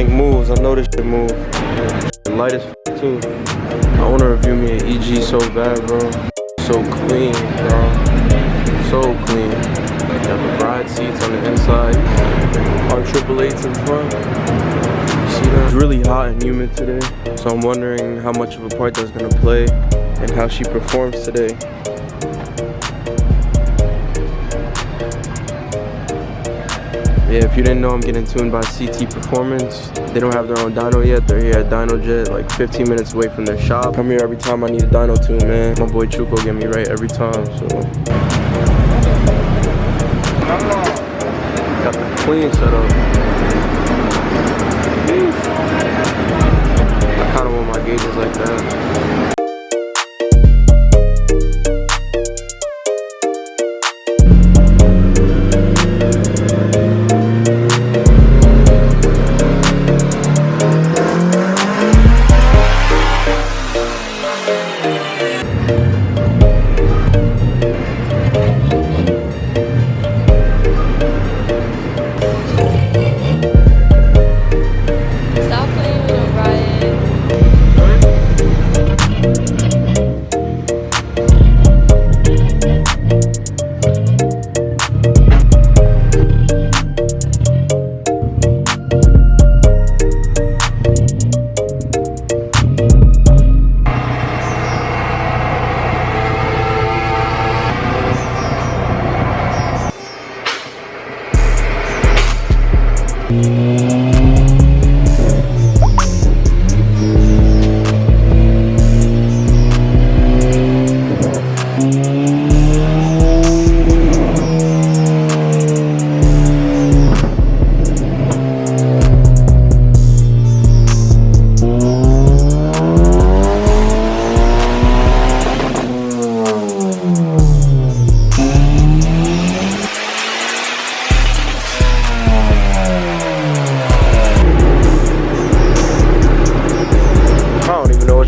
thing moves. I know this shit move. Light as f too. I wanna review me an EG so bad, bro. So clean, bro. So clean. You have the ride seats on the inside. Our 888s in front. You see that? It's really hot and humid today. So I'm wondering how much of a part that's gonna play and how she performs today. Yeah, if you didn't know, I'm getting tuned by CT Performance. They don't have their own dyno yet. They're here at Dyno Jet, like 15 minutes away from their shop. Come here every time I need a dyno tune, man. My boy Chuko get me right every time, so. Got the clean setup. I kinda want my gauges like that.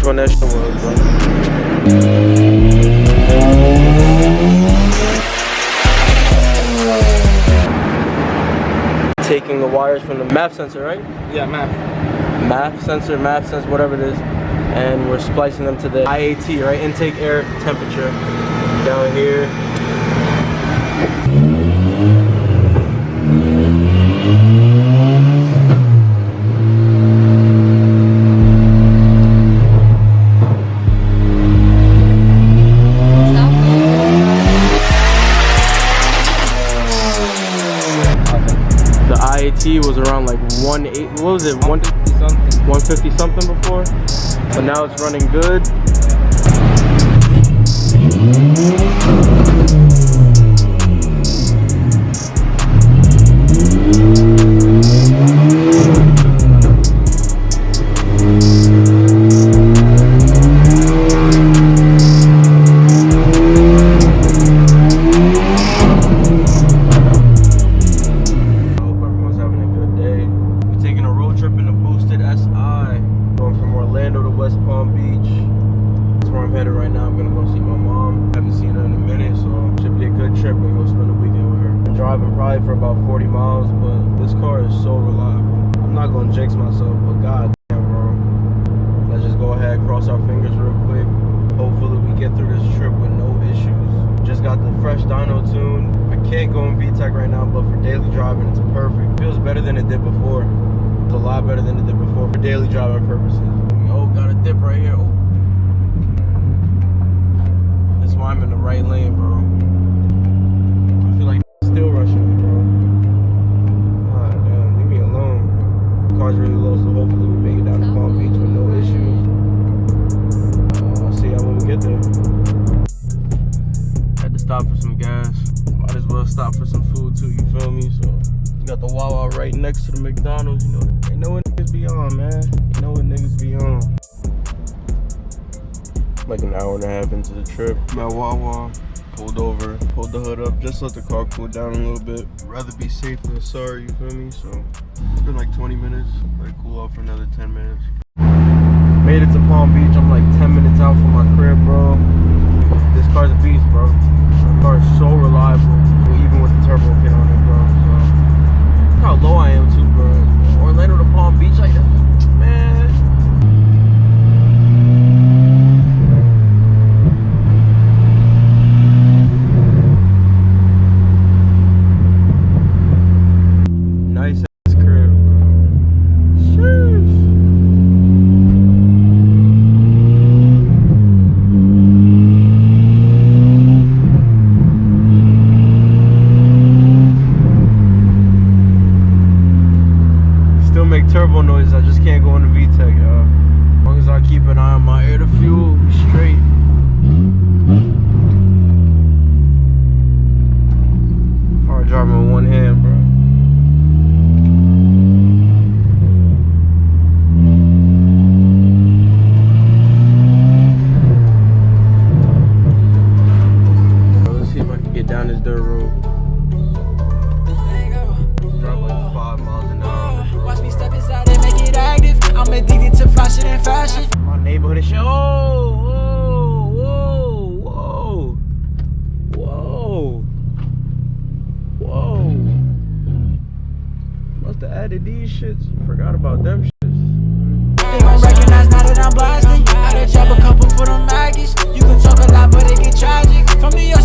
That shit was, bro. Taking the wires from the MAF sensor, right? Yeah, MAF sensor, whatever it is, and we're splicing them to the IAT, right? Intake air temperature down here. IAT was around like 180, what was it, 150 something before, but now it's running good. Driving probably for about 40 miles, but this car is so reliable. I'm not gonna jinx myself, but god damn, bro. Let's just go ahead, cross our fingers real quick. Hopefully we get through this trip with no issues. Just got the fresh dyno tune. I can't go in VTEC right now, but for daily driving, it's perfect. It feels better than it did before. It's a lot better than it did before for daily driving purposes. Oh, got a dip right here. Oh. That's why I'm in the right lane, bro. I feel like still rushing me, bro. Ah, damn, leave me alone. The car's really low, so hopefully we make it down to Palm Beach with no issues. I'll see y'all when we get there. Had to stop for some gas. Might as well stop for some food too, you feel me? So, we got the Wawa right next to the McDonald's, you know. They know what niggas be on, man. They know what niggas be on. Like an hour and a half into the trip. Got Wawa. Pulled over, pulled the hood up, just let the car cool down a little bit. Rather be safe than sorry, you feel me? So it's been like 20 minutes, let it cool off for another 10 minutes. Made it to Palm Beach. I'm like 10 minutes out from my crib, bro. This car's a beast, bro. The car is so reliable, even with the turbo kit on it, bro. So look how low I am too, bro. Orlando to Palm Beach, like noise. I just can't go in the VTEC, y'all. As long as I keep an eye on my air to fuel, we straight. Hard driving with one hand, bro. Let's see if I can get down this dirt road. Drive like 5 miles an hour. Watch me step inside and make it active. I'm addicted to flashing and fashion. My neighborhood is shit. Oh, whoa, whoa, whoa, whoa. Must have added these shits. Forgot about them shits. They gon' recognize now that I'm blasting. Gotta drop a couple for them maggots. You can talk a lot, but it get tragic. From New York.